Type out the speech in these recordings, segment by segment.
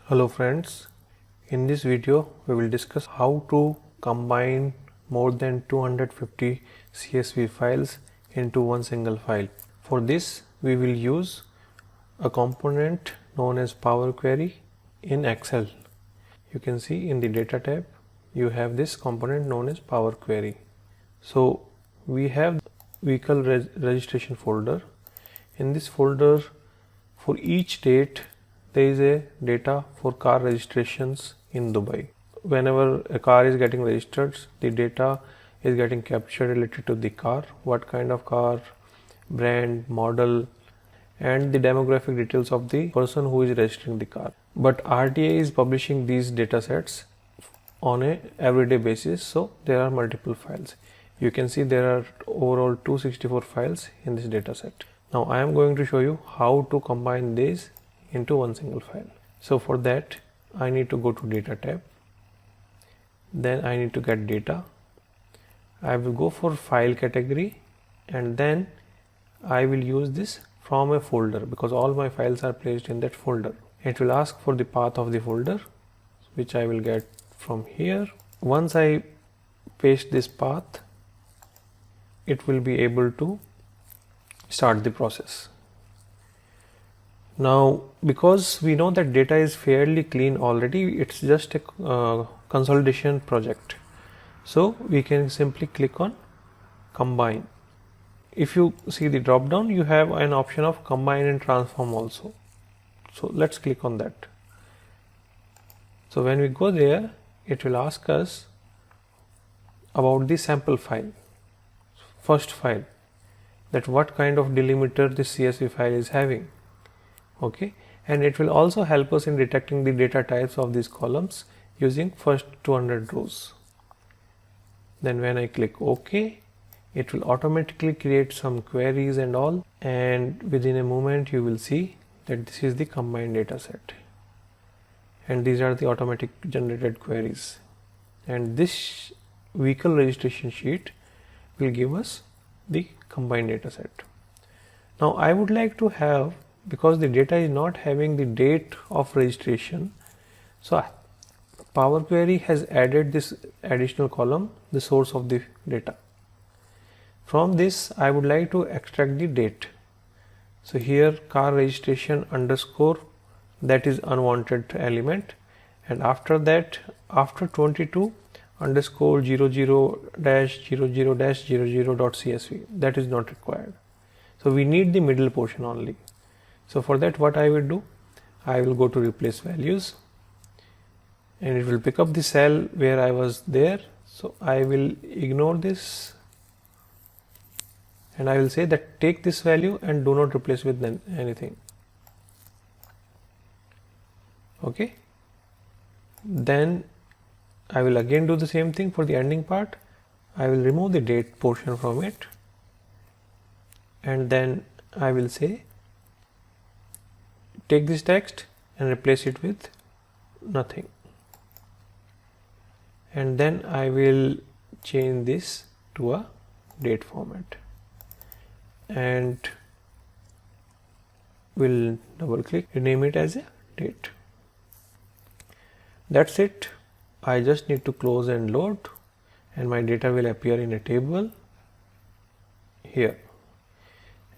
Hello friends, in this video we will discuss how to combine more than 250 CSV files into one single file. For this we will use a component known as Power Query in Excel. You can see in the data tab you have this component known as Power Query. So we have vehicle registration folder. In this folder, for each date there is a data for car registrations in Dubai. Whenever a car is getting registered, the data is getting captured related to the car, what kind of car, brand, model, and the demographic details of the person who is registering the car. But RTA is publishing these data sets on a everyday basis, so there are multiple files. You can see there are overall 264 files in this data set. Now I am going to show you how to combine these into one single file. So for that I need to go to data tab, then I need to get data. I will go for file category and then I will use this from a folder because all my files are placed in that folder. It will ask for the path of the folder, which I will get from here. Once I paste this path, it will be able to start the process. Now because we know that data is fairly clean already, it's just a consolidation project, so we can simply click on combine. If you see the drop down, you have an option of combine and transform also, so let's click on that. So when we go there, it will ask us about the sample file, first file, that what kind of delimiter this CSV file is having. Okay, and it will also help us in detecting the data types of these columns using first 200 rows. Then when I click OK, it will automatically create some queries and all, and within a moment you will see that this is the combined data set and these are the automatic generated queries, and this vehicle registration sheet will give us the combined data set. Now I would like to have, because the data is not having the date of registration, so Power Query has added this additional column, the source of the data. From this I would like to extract the date. So here car registration underscore, that is unwanted element, and after that, after 22 underscore 00-00-00.csv, that is not required. So we need the middle portion only. So for that what I will do, I will go to replace values and it will pick up the cell where I was there. So I will ignore this and I will say that take this value and do not replace with anything. Okay, then I will again do the same thing for the ending part. I will remove the date portion from it and then I will say take this text and replace it with nothing, and then I will change this to a date format and will double click, rename it as a date. That's it. I just need to close and load and my data will appear in a table here.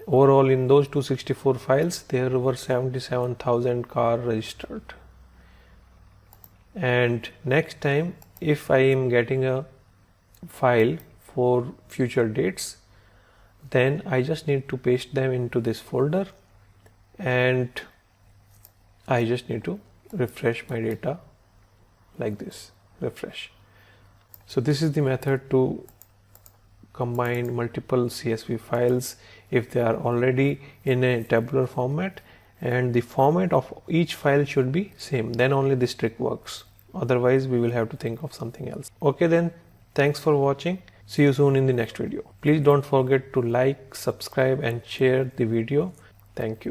Overall in those 264 files there were 77,000 cars registered, and next time if I am getting a file for future dates, then I just need to paste them into this folder and I just need to refresh my data like this, refresh. So this is the method to combine multiple CSV files if they are already in a tabular format, and the format of each file should be same, then only this trick works. Otherwise we will have to think of something else. Okay then, thanks for watching. See you soon in the next video. Please don't forget to like, subscribe and share the video. Thank you.